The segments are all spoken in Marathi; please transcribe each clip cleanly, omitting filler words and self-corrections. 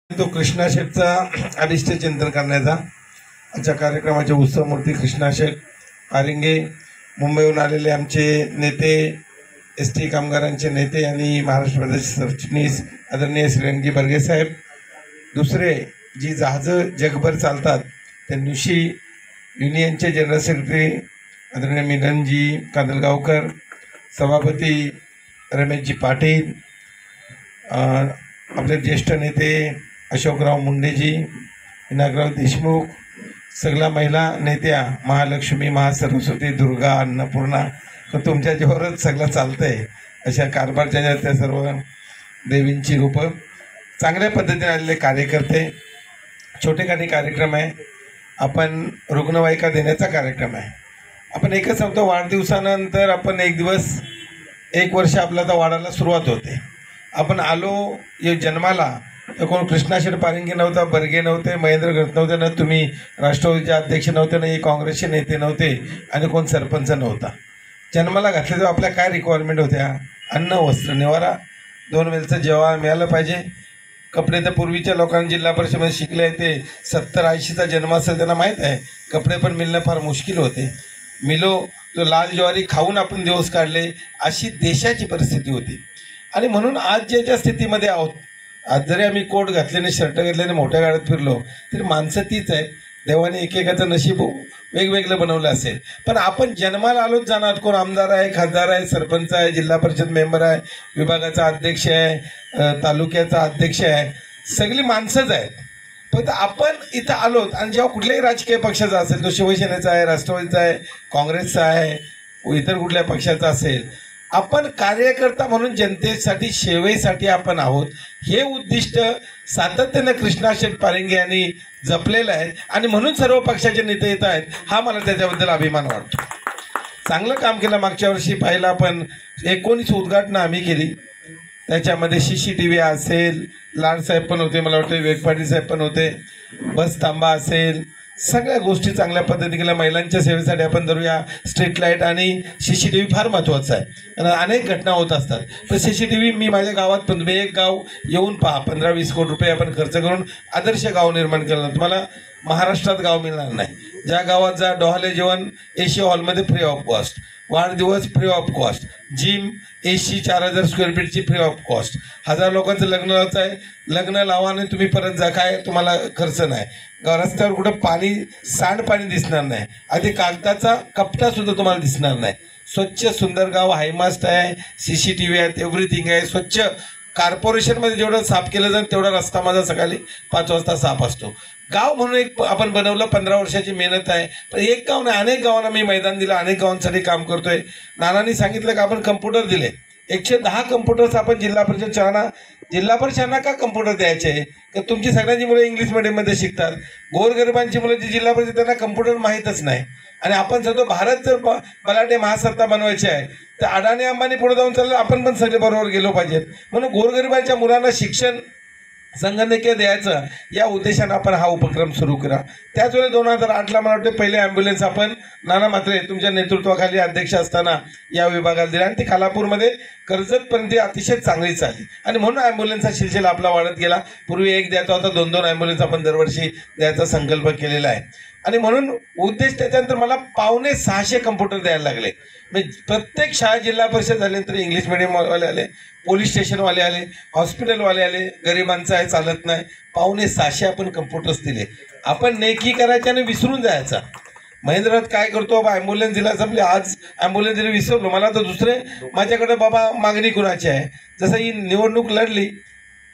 तो कृष्णाशेठचा अरिष्ट चिंतन करण्याचा आजच्या कार्यक्रमाचे उत्सवमूर्ती कृष्णाशेठ पारिंगे, मुंबईहून आलेले आमचे नेते, एसटी कामगारांचे नेते आणि महाराष्ट्र प्रदेश सरचिटणीस आदरणीय श्रीरंगी बर्गे साहेब. दुसरे जी जहाजं जगभर चालतात ते नुशी युनियनचे जनरल सेक्रेटरी आदरणीय मिलनजी कांदलगावकर, सभापती रमेशजी पाटील, आपले ज्येष्ठ नेते अशोकराव मुंडेजी, विनायकराव देशमुख, सगळ्या महिला नेत्या, महालक्ष्मी, महासरस्वती, दुर्गा, अन्नपूर्णा, तर तुमच्या जोरच सगळं चालतंय अशा कारभारच्या त्या सर्व देवींची रूपं, चांगल्या पद्धतीने आलेले कार्यकर्ते. छोटेखानी कार्यक्रम आहे, आपण रुग्णवाहिका देण्याचा कार्यक्रम आहे. आपण एकच सांगतो, वाढदिवसानंतर आपण एक वर्ष आपला आता वाढायला सुरुवात होते. आपण आलो जन्माला तर कोण कृष्णाशेठ पारिंगे नव्हता, बर्गे नव्हते, महेंद्र गट नव्हते, ना तुम्ही राष्ट्रवादीचे अध्यक्ष नव्हते, ना काँग्रेसचे नेते नव्हते आणि कोण सरपंच नव्हता. जन्माला घातले तेव्हा आपल्या काय रिक्वायरमेंट होत्या? अन्न, वस्त्र, निवारा, 2 वेळचं जेवण मिळालं पाहिजे. कपडे तर पूर्वीच्या लोकांना जिल्हा परिषदेमध्ये शिकले ते 70-80चा जन्म असेल त्यांना माहीत आहे, कपडे पण मिळणं फार मुश्किल होते. मिलो तो लाल ज्वारी खाऊन आपण दिवस काढले, अशी देशाची परिस्थिती होती. आणि म्हणून आज ज्या स्थितीमध्ये आहोत, आज जरी आम्ही कोट घातलेने, शर्ट घातल्याने, मोठ्या गाड्यात फिरलो तरी माणसं तीच आहेत. देवाने एकेकाचं नशीब वेगवेगळं बनवलं असेल, पण आपण जन्माला आलोच जाणार. कोण आमदार आहे, खासदार आहे, सरपंच आहे, जिल्हा परिषद मेंबर आहे, विभागाचा अध्यक्ष आहे, तालुक्याचा अध्यक्ष आहे, सगळी माणसंच आहेत. फक्त आपण इथं आलोत आणि जेव्हा कुठल्याही राजकीय पक्षाचा असेल, तो शिवसेनेचा आहे, राष्ट्रवादीचा आहे, काँग्रेसचा आहे, इतर कुठल्या पक्षाचा असेल, आपण कार्यकर्ता म्हणून जनतेसाठी, सेवेसाठी आपण आहोत. हे उद्दिष्ट सातत्यानं कृष्णाशेठ पारिंगे यांनी जपलेलं आहे आणि म्हणून सर्व पक्षाचे नेते येत आहेत. हा मला त्याच्याबद्दल अभिमान वाटतो. चांगलं काम केलं. मागच्या वर्षी पाहिलं आपण 19 उद्घाटनं आम्ही केली. त्याच्यामध्ये CCTV असेल, लाडसाहेब पण होते, मला वाटतं वेगपाटील साहेब पण होते, बस थांबा असेल, सगळ्या गोष्टी चांगल्या पद्धतीने केल्या. महिलांच्या सेवेसाठी आपण धरूया, स्ट्रीट लाईट आणि CCTV फार महत्त्वाचं आहे. कारण अनेक घटना होत असतात. पण CCTV मी माझ्या गावात पण, तुम्ही एक गाव येऊन पहा, 15-20 कोटी रुपये आपण खर्च करून आदर्श गाव निर्माण केलं. तुम्हाला महाराष्ट्रात गाव मिळणार नाही. ज्या गावात जा, डोहाळे जेवण AC हॉलमध्ये फ्री ऑफ कॉस्ट, वाढदिवस free of cost, gym AC 4000 square फीटची फ्री ऑफ कॉस्ट, 1000 लोकांचं लग्न लावायचं आहे, लग्न लावा आणि तुम्ही परत जा, काय तुम्हाला खर्च नाही. रस्त्यावर कुठं पाणी, सांडपाणी दिसणार नाही, आधी कागदाचा कपटासुद्धा तुम्हाला दिसणार नाही. स्वच्छ सुंदर गाव, हायमास्ट आहे, CCTV आहेत, एव्हरीथिंग आहे. स्वच्छ कॉर्पोरेशनमध्ये जेवढं साफ केलं जाईल तेवढा रस्ता माझा सकाळी 5 वाजता साफ असतो. गाव म्हणून एक आपण बनवलं, 15 वर्षाची मेहनत आहे. पण एक गाव नाही, अनेक गावांना मी मैदान दिलं, अनेक गावांसाठी काम करतोय. नानांनी सांगितलं की आपण कम्प्युटर दिले, 110 कम्प्युटर्स आपण जिल्हा परिषदांना का कम्प्युटर द्यायचे? तर तुमची सगळ्यांची मुलं इंग्लिश मिडियममध्ये शिकतात. गोरगरिबांची मुलं जी जिल्हा परिषद त्यांना कम्प्युटर माहीतच नाही. आणि आपण सांगतो भारत जर बलाढ्य महासत्ता बनवायची आहे तर अडाणी अंबानी पुढे जाऊन चाललं, आपण पण सगळे बरोबर गेलो पाहिजेत. म्हणून गोरगरिबांच्या मुलांना शिक्षण संगणकीय द्यायचं या उद्देशानं आपण हा उपक्रम सुरू करा. त्याच वेळी 2008ला मला वाटतं पहिले ॲम्ब्युलन्स आपण नाना म्हात्रे तुमच्या नेतृत्वाखाली अध्यक्ष असताना या विभागाला दिला आणि ती खालापूरमध्ये कर्जतपर्यंत अतिशय चांगली चालली. आणि म्हणून ॲम्ब्युलन्सचा सिलसिला आपला वाढत गेला. पूर्वी एक द्यायचा होता, 2-2 ॲम्ब्युलन्स आपण दरवर्षी द्यायचा संकल्प केलेला आहे. आणि म्हणून उद्देश त्याच्यानंतर मला 550-600 कम्प्युटर द्यायला लागले. म्हणजे प्रत्येक शाळा जिल्हा परिषद झाल्यानंतर इंग्लिश मिडियमवाले आले, पोलीस स्टेशनवाले आले, हॉस्पिटलवाले आले, गरिबांचं आहे चालत नाही, 550-600 आपण कम्प्युटर्स दिले. आपण नेकी करायच्या आणि विसरून जायचा. महेंद्रात काय करतो, बाबा ॲम्ब्युलन्स दिला संपले, आज ॲम्ब्युलन्स दिली विसरलो. मला तर दुसरे माझ्याकडे बाबा मागणी कुणाची आहे. जसं ही निवडणूक लढली,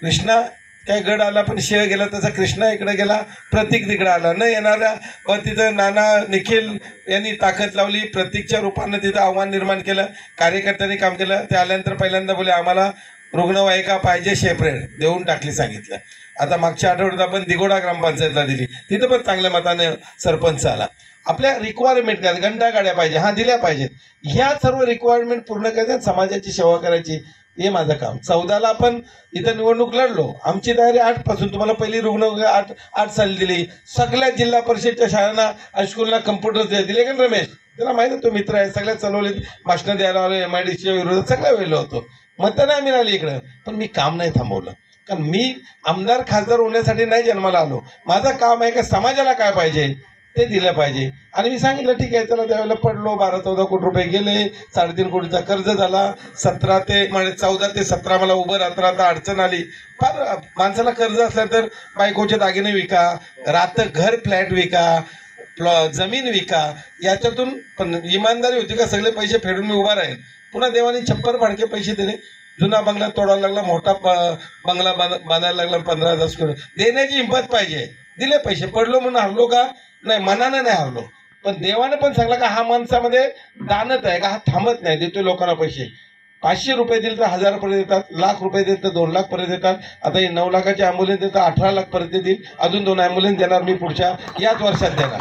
कृष्णा काय गड आला पण शेळ गेला, तसा कृष्णा इकडे गेला, प्रतीक तिकडे आला. न येणाऱ्या व तिथं नाना निखिल यांनी ताकद लावली, प्रतीकच्या रूपानं तिथं आव्हान निर्माण केलं, कार्यकर्त्यांनी काम केलं. ते आल्यानंतर पहिल्यांदा बोले आम्हाला रुग्णवाहिका पाहिजे, सेपरेट देऊन टाकली सांगितलं. आता मागच्या आठवड्यात आपण दिगोडा ग्रामपंचायतला दिली, तिथं पण चांगल्या मताने सरपंच आला. आपल्या रिक्वायरमेंट काय, घंटा गाड्या पाहिजे, हा दिल्या पाहिजेत. ह्या सर्व रिक्वायरमेंट पूर्ण करायच्या, समाजाची सेवा करायची, हे माझं काम. 14ला आपण इथं निवडणूक लढलो, आमची तयारी 8 पासून. तुम्हाला पहिली रुग्ण 8 साली दिली. सगळ्या जिल्हा परिषदच्या शाळांना, हायस्कूलला कम्प्युटर्स दिले का रमेश? त्याला माहिती आहे, तो मित्र आहे, सगळ्यात चालवले, भाषणं द्यायला आलो, MIDCच्या विरोधात सगळ्या वेळेला होतो. मतं नाही मिळाली इकडं, पण मी काम नाही थांबवलं. कारण मी आमदार खासदार होण्यासाठी नाही जन्माला आलो. माझं काम आहे का समाजाला काय पाहिजे ते दिलं पाहिजे. आणि मी सांगितलं ठीक आहे चला, त्यावेळेला पडलो, 12-14 कोटी रुपये गेले, 3.5 कोटीचा कर्ज झाला, 14 ते 17 मला उभं राहता अडचण आली. फार माणसाला कर्ज असलं तर बायकोचे दागिने विका, घर फ्लॅट विका, जमीन विका, याच्यातून पण इमानदारी होती का सगळे पैसे फेडून मी उभा राहील. पुन्हा देवाने छप्पर फाडके पैसे दिले. जुना बंगला तोडायला लागला, मोठा बंगला बांधायला लागला, 15,000 स्क्वेअर. देण्याची हिंमत पाहिजे. दिले पैसे. पडलो म्हणून हरलो का? नाही, मनानं नाही हरलो. पण देवाने पण सांगला का हा माणसामध्ये दानत आहे का, हा थांबत नाही, देतो लोकांना पैसे. 500 रुपये दिले तर 1000 पर्यंत देतात, लाख रुपये दिले तर 2 लाख पर्यंत देतात. आता हे 9 लाखाची ॲम्ब्युलन्स देतात, 18 लाख पर्यंत देतील. अजून 2 ॲम्ब्युलन्स देणार मी पुढच्या याच वर्षात देणार.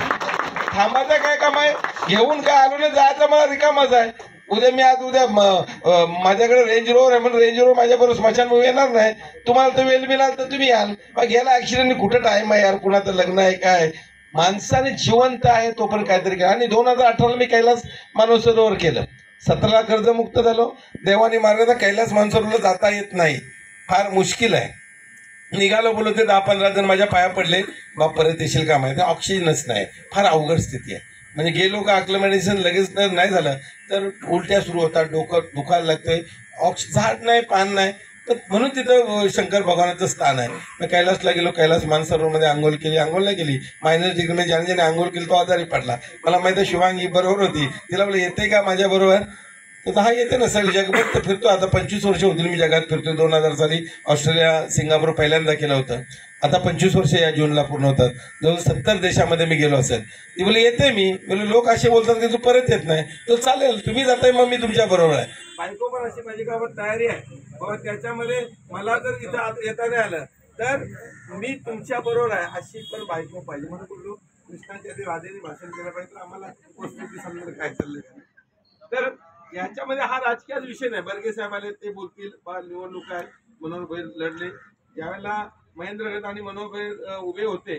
थांबायचं काय काम आहे? घेऊन काय आलो नाही, जायचं मला रिकामच आहे. उद्या माझ्याकडे रेंज रोवर आहे म्हणून रेंज रोवर माझ्याबरोबर स्मशानभूमी येणार नाही. तुम्हाला तर वेळ मिळाल तर तुम्ही याल. मग गेला ऍक्सिडेंट कुठं टाइम आहे यार, कुणाचं लग्न आहे काय? माणसाने जिवंत आहे तोपर्यंत काहीतरी केलं. आणि 2018 मी कैलास मानसरोवर केलं. 17 कर्जमुक्त झालो. देवाने मार्गाचा कैलास मानसरोवरला जाता येत नाही, फार मुश्किल आहे. निघालो बोलतो ते 10-15 जण माझ्या पाया पडले. बाप परत येशील का माहिती, ऑक्सिजनच नाही, फार अवघड स्थिती आहे. म्हणजे गेलो का अक्लमेडिसन लगेच नाही झालं तर उलट्या सुरू होतात, डोकं दुखायला लागतंय, झाड नाही, पान नाही. तर म्हणून तिथं शंकर भगवानाचं स्थान आहे. मी कैलासला गेलो, कैलास मानसरोवरमध्ये आंघोळ केली. आंघोळ नाही केली, मायनर डिग्रीमध्ये ज्याने आंघोळ केली तो आजारी पडला. मला माहिती आहे शिवांगी बरोबर होती, तिला बोललं येते का माझ्या बरोबर? तर हा येते ना सर, जगभर तर फिरतो. आता 25 वर्ष होतील मी जगात फिरतोय. 2000 साली ऑस्ट्रेलिया सिंगापूर पहिल्यांदा केलं होतं. आता 25 वर्ष या जूनला पूर्ण होतात. जवळ 70 देशामध्ये मी गेलो असेल. ती बोले येते मी. बोले लोक असे बोलतात की तू परत येत नाही. तो चालेल, तुम्ही जाताय मग मी तुमच्या बरोबर आहे. बायको पण अशी माझी गावात तयारी आहे बाबा, त्याच्यामध्ये मला जर इथं येता नाही आलं तर मी तुमच्या बरोबर आहे अशी पण बायको पाहिजे. म्हणून बोललो कृष्णाच्या ते राधेने भाषण केलं पाहिजे, तर आम्हाला वस्तुस्थिती समजेल काय चाललंय. तर याच्यामध्ये हा राजकीय विषय नाही. बर्गे साहेब आले, ते बोलतील बा निवडणूक आहे, मनोहर भाई लढले. ज्यावेळेला महेंद्र गट आणि मनोहर भाई उभे होते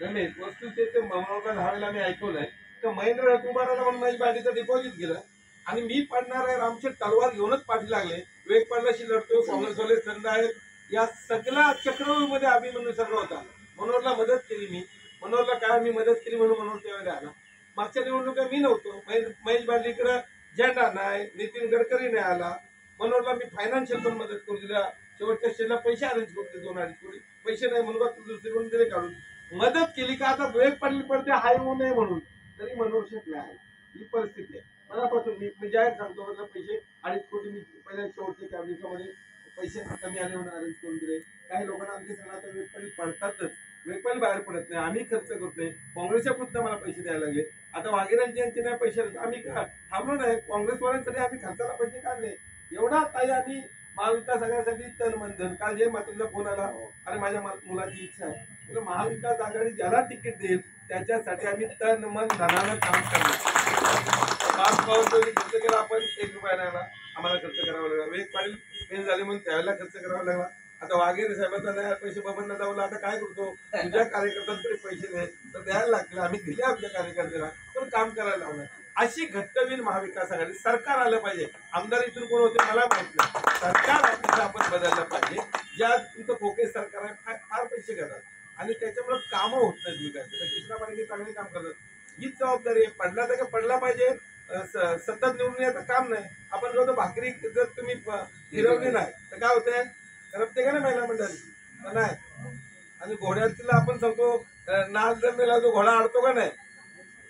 रमेश, वस्तुस्थिती मनोहर धावेला मी ऐकवलंय तर महेंद्र गट उभा राहिला म्हणून माझी पार्टीचं डिपॉझिट गेलं. आणि मी पडणार आहे रामशेठ तलवार घेऊनच पाठी लागले. वेग पडल्याशी लढतो, काँग्रेसवाले थंड आहेत. या सगळ्या चक्रव्यूहमध्ये अभिमन्यू सगळं होता. मनोहरला मदत केली मी. मनोहरला काय मी मदत केली म्हणून मनोहर त्यावेळेला आला. मागच्या निवडणुका मी नव्हतो. महेश बार्लीकडे झेंडा नाही, नितीन गडकरी नाही आला. मनोहरला मी फायनान्शियल पण मदत करू दिल्या. शेवटच्या स्टेजला पैसे अरेंज करते, 2-2.5 कोटी. पैसे नाही म्हणून दुसरीकडून दिले काढून मदत केली का आता वेग पडली पडते हाय होऊ नये म्हणून, तरी मनोहर शेठ नाही. ही परिस्थिती आहे. मनापासून मी जाहीर सांगतो, मतलब पैसे 2.5 कोटी मी पहिल्या शेवटच्या कॅबिनेटमध्ये पैसे कमी आले म्हणून अरेंज करून दिले. काही लोकांना आमचे सण आता वेगपल्ली पडतातच, वेगपल्ली बाहेर पडत नाही. आम्ही खर्च करतोय. काँग्रेसच्या पुढे मला पैसे द्यायला लागले. आता वाघेरांची यांचे नाही पैसे, आम्ही थांबलो नाही. काँग्रेसवाल्यांसाठी आम्ही खर्चाला पैसे काढले. एवढा ताई आम्ही महाविकास आघाडीसाठी तन मन धन. काल जे मातृचा फोन आला, अरे माझ्या मुलाची इच्छा आहे, महाविकास आघाडी ज्याला तिकीट देईल त्याच्यासाठी आम्ही तन मन धनानं काम करणार. खर्च केला आपण, 1 रुपया नाही आला, आम्हाला खर्च करावा लागला. वेग पाटील फेल झाले म्हणून त्यावेळेला खर्च करावा लागला. आता वाघेरे साहेबांचा नाही पैसे बबनला दावला, आता काय करतो, तुझ्या कार्यकर्त्यांकडे पैसे नाही तर द्यायला लागले. आम्ही दिले आमच्या कार्यकर्त्याला, पण काम करायला लावलं. अशी घट्टवीर महाविकास आघाडी सरकार आलं पाहिजे. आमदार इथून कोण होते मला माहित नाही. सरकार तिथं आपण बदललं पाहिजे. ज्या तुमचं फोकेस सरकार आहे फार पैसे घेतात आणि त्याच्यामुळे कामं होत नाहीत विकायचं. कृष्णा पाटील चांगले काम करतात, हीच जबाबदारी आहे. पडला तर पडला पाहिजे. सतत निवडून याचं काम नाही. आपण जो भाकरी जर तुम्ही फिरवली नाही तर काय होतंय, करपते का नाही महिला मंडळी नाही. आणि घोड्याला आपण सांगतो नाल जर मेला तो घोडा अडतो का नाही,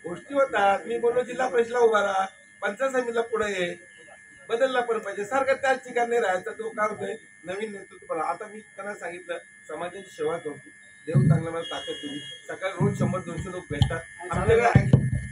गोष्टी होतात. मी बोललो जिल्हा परिषदला उभा राहा, पंचायत समितीला पुढे ये, बदलला पण पाहिजे. सारखं त्याच ठिकाणी राहायचं. तो काय होतोय, नवीन नेतृत्व. आता मी त्यांना सांगितलं समाजाची सेवा करतो, देव चांगला मला ताकद दिली. सकाळी रोज 100-200 लोक भेटतात.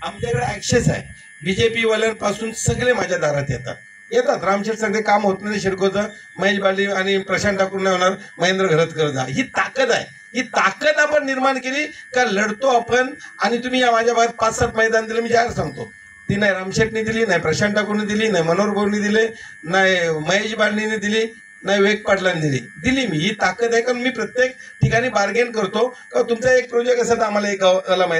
आमच्याकडे ऍक्सेस आहे. बीजेपी वाल्यांपासून सगळे माझ्या दारात येतात. रामशेठ सगळे काम होत नाही शिडकोचं, महेश बाली आणि प्रशांत ठाकूर नाही होणार, महेंद्र घरतकर जा. ही ताकद आहे. ही ताकद आपण निर्माण केली का लढतो आपण. आणि तुम्ही या माझ्या भागात 5-7 मैदान दिले, मी जाहीर सांगतो. ती नाही रामशेठनी दिली, नाही प्रशांत ठाकूरने दिली, नाही मनोहर भाऊनी दिले, नाही महेश बालनीने दिली, नाही विवेक पाटलांनी दिली मी. ही ताकद आहे, कारण मी प्रत्येक ठिकाणी बार्गेन करतो. का तुमचा एक प्रोजेक्ट असा तर आम्हाला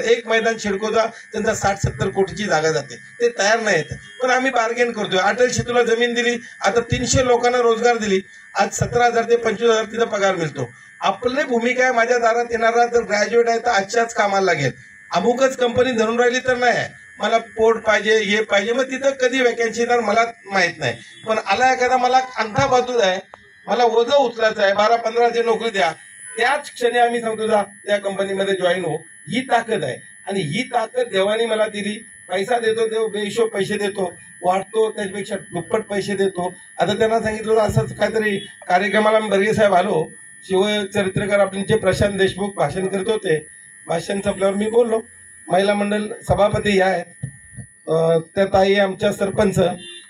एक मैदान शिडकोचा त्यांचा 60-70 कोटीची जागा जाते, ते तयार नाही येत, पण आम्ही बार्गेन करतोय. अटल शेतूला जमीन दिली, आता 300 लोकांना रोजगार दिली, आज 17,000 ते 25,000 तिथं पगार मिळतो. आपली भूमिका आहे, माझ्या दारात येणारा जर ग्रॅज्युएट आहे तर आजच्याच कामाला लागेल. अमुकच कंपनी धरून राहिली तर नाही आहे, मला पोट पाहिजे, हे पाहिजे, मग तिथं कधी वॅकन्सी येणार मला माहित नाही. पण आला एखादा मला अंगठा बाजूला आहे, मला ओझं उचलायचं आहे, 12-15 नोकरी द्या, त्याच क्षणी आम्ही सांगतो जा त्या कंपनीमध्ये जॉईन हो. ही ताकद आहे, आणि ही ताकद देवानी मला दिली. पैसा देतो, देव बेहिशोब पैसे देतो, वाटतो त्याच्यापेक्षा दुप्पट पैसे देतो. आता त्यांना सांगितलं असंच काहीतरी कार्यक्रमाला बर्गे साहेब आलो, शिवचरित्रकार आपले प्रशांत देशमुख भाषण करत होते. भाषण संपल्यावर मी बोललो, महिला मंडळ सभापती या आहेत, त्या ताई आमच्या सरपंच,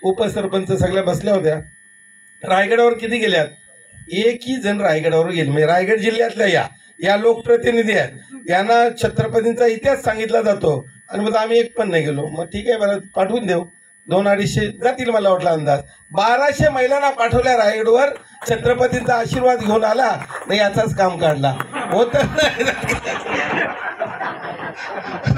उपसरपंच सगळ्या बसल्या होत्या. रायगडावर किती गेल्यात? एकही जण रायगडावर गेले. म्हणजे रायगड जिल्ह्यातल्या या लोकप्रतिनिधी आहेत, यांना छत्रपतींचा इतिहास सांगितला जातो, आणि मग आम्ही एक पण नाही गेलो. मग ठीक आहे, बरं पाठवून देऊ, 200-250 जातील मला वाटला अंदाज. 1200 महिलांना पाठवल्या रायगडवर, छत्रपतींचा आशीर्वाद घेऊन आला नाही, याचाच काम काढला होत.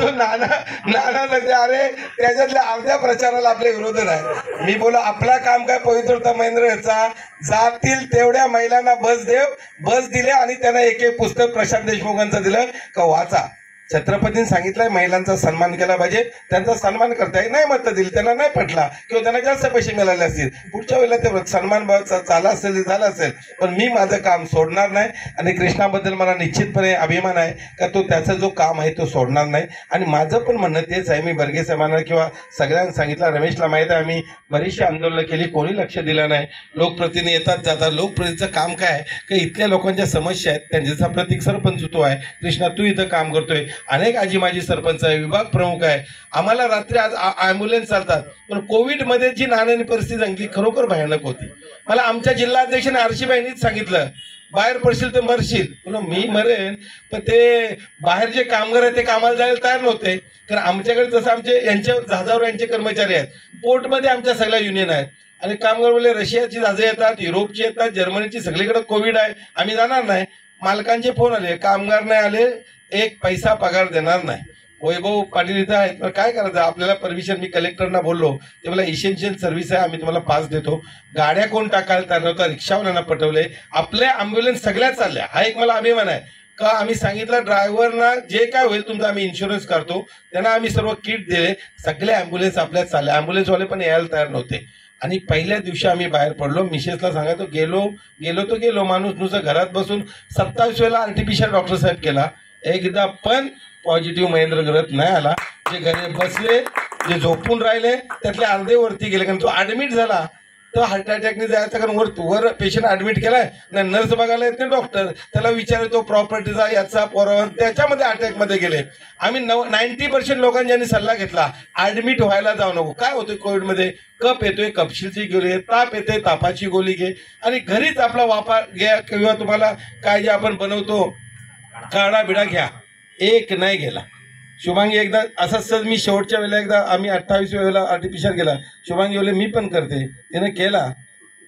नाना लगे अरे त्याच्यातल्या अर्ध्या प्रचाराला आपल्या विरोधात आहे. मी बोला आपला काम काय पवित्रता महेंद्र याचा, जातील तेवढ्या महिलांना बस दिले, आणि त्यांना एक पुस्तक प्रशांत देशमुखांचं दिलं का वाचा. छत्रपतींनी सांगितलंय महिलांचा सन्मान केला पाहिजे, त्यांचा सन्मान करताय. नाही मत दिली, त्यांना नाही पटला किंवा त्यांना जास्त पैसे मिळाले असतील, पुढच्या वेळेला ते सन्मान झाला असेल, पण मी माझं काम सोडणार नाही. आणि कृष्णाबद्दल मला निश्चितपणे अभिमान आहे का तो त्याचा जो काम आहे तो सोडणार नाही. आणि माझं पण म्हणणं तेच आहे, मी बर्गे साहेबांना किंवा सगळ्यांना सांगितलं, रमेशला माहीत आहे आम्ही बरीचशी आंदोलनं केली, कोणी लक्ष दिलं नाही. लोकप्रतिनिधी येतात जातात, लोकप्रतिनिधीचं काम काय आहे की इथल्या लोकांच्या समस्या आहेत, त्यांचा प्रतीक सरपंच तू आहे, कृष्णा तू इथं काम करतोय, अनेक आजी माजी सरपंच आहे, विभाग प्रमुख आहे. आम्हाला रात्री आज ॲम्ब्युलन्स चालतात, पण कोविडमध्ये जी नाण्याची परिस्थिती सांगितली खरोखर भयानक होती. मला आमच्या जिल्हाध्यक्षाने आरशीबाईंनीच सांगितलं, बाहेर पडशील तर मरशील. मी मरेन, पण ते बाहेर जे कामगार आहेत ते कामाला जायला तयार नव्हते. कारण आमच्याकडे जसं यांच्या जहाजावर यांचे कर्मचारी आहेत, पोर्टमध्ये आमच्या सगळ्या युनियन आहेत, आणि कामगार बोलले रशियाची जहाजे येतात, युरोपची येतात, जर्मनीची, सगळीकडे कोविड आहे, आम्ही जाणार नाही. मालकांचे फोन आले, कामगार नाही आले, एक पैसा पगार देणार नाही. वैभव पाटील इथं आहेत, पण काय करायचं आपल्याला परमिशन. मी कलेक्टरना बोललो, ते मला इसेन्शियल सर्व्हिस आहे, आम्ही तुम्हाला पास देतो. गाड्या कोण टाकायला तयार नव्हता, रिक्षावाल्यांना पटवले, आपल्या ॲम्ब्युलन्स सगळ्या चालल्या. हा एक मला अभिमान आहे का आम्ही सांगितलं ड्रायव्हरना जे काय होईल तुमचा आम्ही इन्शुरन्स करतो, त्यांना आम्ही सर्व किट दिले, सगळ्या ॲम्ब्युलन्स आपल्यात चालल्या. ॲम्ब्युलन्सवाले पण यायला तयार नव्हते. आणि पहिल्या दिवशी आम्ही बाहेर पडलो, मिसेसला सांगायचो गेलो माणूस नुसतं घरात बसून 27 वेळेला आरटीपीसीआर डॉक्टर साहेब केला, एकदा पण पॉझिटिव्ह महेंद्र करत नाही आला. जे घरी बसले, जे झोपून राहिले त्यातले अर्धे वरती गेले, कारण तो ऍडमिट झाला तर हार्ट अटॅकने जायचा, कारण वर पेशंट ऍडमिट केलाय नाही, नर्स बघायला येत नाही, डॉक्टर त्याला विचारतो प्रॉपर्टीचा याचा पोरावर, त्याच्यामध्ये अटॅकमध्ये गेले. आम्ही 90% लोकांनी ज्यांनी सल्ला घेतला ऍडमिट व्हायला जाऊ नको. काय होतंय कोविडमध्ये, कप येतोय, कपशीलची गोळी घे, ताप येते, तापाची गोळी घे, आणि घरीच आपला वापर घ्या, किंवा तुम्हाला काय जे आपण बनवतो काढा बिडा घ्या. एक नाही गेला. शुभांगी एकदा असं सहज मी शेवटच्या वेळेला एकदा आम्ही 28 वेळेला आर्टिफिशियल गेला, शुभांगी बोलले मी पण करते, त्याने केला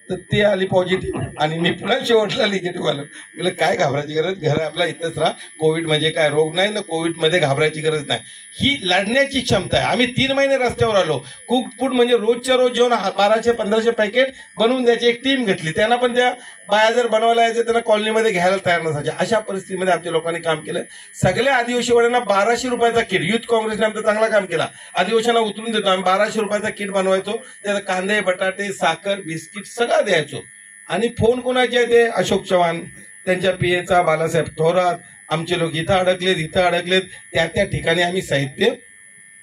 तर ते आली पॉझिटिव्ह, आणि मी पुन्हा शेवटला निगेटिव्ह आलो. म्हणजे काय घाबरायची गरज, घर आपला इथंच राहा. कोविड म्हणजे काय रोग नाही ना, कोविडमध्ये घाबरायची गरज नाही. ही लढण्याची क्षमता आहे. आम्ही 3 महिने रस्त्यावर आलो. कुक फूड म्हणजे रोजच्या रोज जेवण 1200-1500 पॅकेट बनवून द्यायची एक टीम घेतली. त्यांना पण त्या बाया जर बनवायला यायचे त्यांना कॉलनीमध्ये घ्यायला तयार नसायचे. अशा परिस्थितीमध्ये आमच्या लोकांनी काम केलं. सगळ्या आदिवासीवाल्यांना 1200 रुपयाचा किट, युथ काँग्रेसने आमचा चांगला काम केला, आदिवासींना उतरून देतो आम्ही. 1200 रुपयाचा किट बनवायचो, त्यात कांदे, बटाटे, साखर, बिस्किट सगळं द्यायचो. आणि फोन कोणाचे आहे ते अशोक चव्हाण, त्यांच्या पीएचा बालासाहेब थोरात, आमचे लोक इथं अडकलेत, त्या ठिकाणी आम्ही साहित्य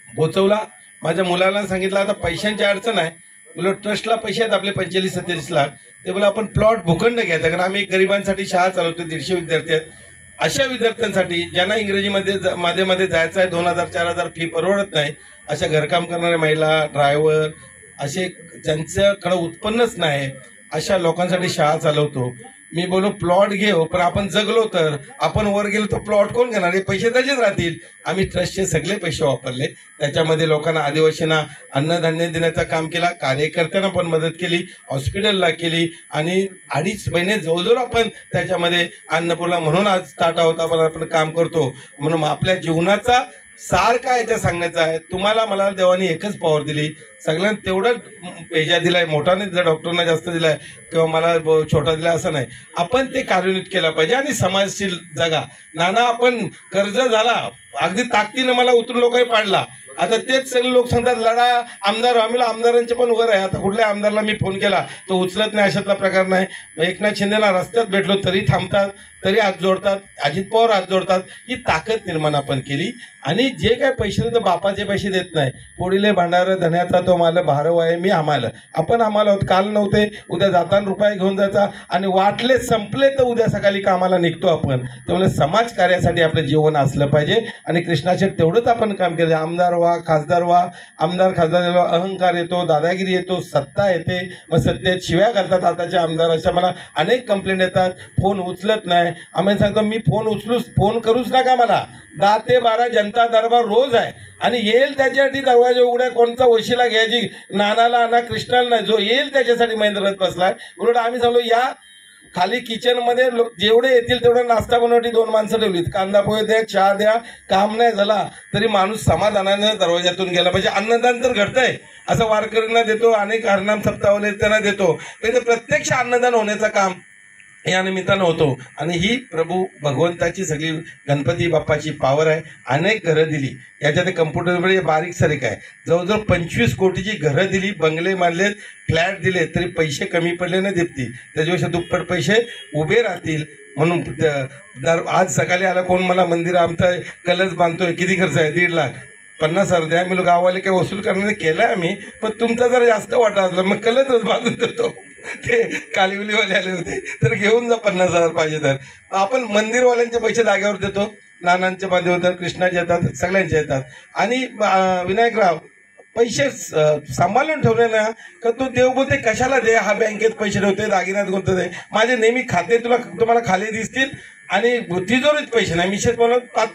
पोचवला. माझ्या मुलाला सांगितलं आता पैशांची अडचण आहे, बोलो ट्रस्टला पैसे आहेत आपले 45-47 लाख, ते बोला आपण प्लॉट भूखंड घ्यायचा, कारण आम्ही गरिबांसाठी शाळा चालवतो, 150 विद्यार्थी आहेत. अशा विद्यार्थ्यांसाठी ज्यांना इंग्रजीमध्ये मध्ये जायचं आहे, 2000-4000 फी परवडत नाही, अशा घरकाम करणाऱ्या महिला, ड्रायव्हर, असे ज्यांच्याकडे उत्पन्नच नाही, अशा लोकांसाठी शाळा चालवतो. मी बोलो प्लॉट घेऊ, पण आपण जगलो तर आपण वर गेलो तर प्लॉट कोण घेणार? हे पैसे तसेच राहतील. आम्ही ट्रस्टचे सगळे पैसे वापरले. त्याच्यामध्ये लोकांना, आदिवासींना अन्नधान्य देण्याचं काम केला, कार्यकर्त्यांना पण मदत केली, हॉस्पिटलला केली, आणि 2.5 महिने जवळजवळ आपण त्याच्यामध्ये अन्नपूर्णा म्हणून आज टाटा होता पण आपण काम करतो. म्हणून आपल्या जीवनाचा सार काय ते सांगण्याचं आहे. तुम्हाला मला देवाने एकच पॉवर दिली, सगळ्यांना तेवढं पेजा दिलाय, मोठा नाही दिला, डॉक्टरना जास्त दिलाय किंवा मला छोटा दिला असं नाही. आपण ते कार्यान्वित केलं पाहिजे आणि समाजशील जगा. नाना आपण कर्ज झाला, अगदी ताकदीनं मला उतरून लोकांनी पाडला. आता तेच सगळे लोक सांगतात लढा आमदार, आम्ही आमदारांचे पण वर आहे. आता कुठल्या आमदारला मी फोन केला तो उचलत नाही, अशातला प्रकार नाही. एकनाथ शिंदेला रस्त्यात भेटलो तरी थांबतात, तरी हात जोडतात, अजित पवार हात जोडतात. ही ताकद निर्माण आपण केली. आणि जे काय पैसे देतो बापाचे पैसे देत नाही. पुढील भांडार धन्याचा तो मला भारव आहे, मी आम्हाला आपण आम्हाला काल नव्हते, उद्या जाताना रुपये घेऊन जायचा, आणि वाटले संपले तर उद्या सकाळी कामाला निघतो आपण. त्यामुळे समाज कार्यासाठी आपलं जीवन असलं पाहिजे. आणि कृष्णाचे तेवढंच आपण काम केलं. आमदार व्हा, खासदार व्हा. आमदार खासदार अहंकार येतो, दादागिरी येतो, सत्ता येते, मग सत्तेत शिव्या घालतात आताचे आमदार. अशा मला अनेक कंप्लेंट येतात, फोन उचलत नाही. आम्ही सांगतो मी फोन करूच नका मला. 10 ते 12 जनता दरबार रोज आहे, आणि येईल त्याच्यासाठी दरवाजा उघड्या. कोणता वशिला घ्यायची नानाला ना कृष्णाला नाही, जो येईल त्याच्यासाठी महेंद्रनाथ बसलाय. उलट आम्ही सांगलो या खाली किचन मध्ये जेवढे येतील तेवढा नाश्ता बनवण्यासाठी 2 माणसं ठेवलीत. कांदा पोहे द्या, चहा द्या. काम नाही झाला तरी माणूस समाधानाने दरवाजातून गेला पाहिजे. अन्नदान तर घडतंय, असं वारकऱ्यांना देतो, अनेक हरनाम सप्ताहवाले त्यांना देतो, पण प्रत्यक्ष अन्नदान होण्याचं काम या निमित्तानं होतो. आणि ही प्रभू भगवंताची सगळी गणपती बाप्पाची पॉवर आहे. अनेक घरं दिली, याच्यात कम्प्युटरमध्ये बारीक सारीक आहे. जवळजवळ 25 कोटीची घरं दिली, बंगले मारलेत, फ्लॅट दिले, तरी पैसे कमी पडले नाही देतील. त्याच्यापेक्षा दुप्पट पैसे उभे राहतील. म्हणून आज सकाळी आला कोण मला मंदिर आमचा कलश बांधतोय, किती खर्च आहे? 1.5 लाख. 50,000 द्या. मी गाववाले काही वसूल करण्याने केलं आम्ही, पण तुमचा जर जास्त वाटा असला मग कलशच बांधून देतो. ते कालिवलीवाले आले होते तर घेऊन जा 50,000 पाहिजे तर. आपण मंदिरवाल्यांचे पैसे जागेवर देतो, नानांचे बांधे होतात, कृष्णाचे येतात, सगळ्यांचे येतात. आणि विनायकराव पैसे सांभाळून ठेवले ना का तो देव बोलते कशाला दे, हा बँकेत पैसे ठेवते, दागिन्यात गुंतवते. माझे नेहमी खाते तुम्हाला खाली दिसतील, आणि तिजोरीत पैसे नाही. मिशेत म्हणून 5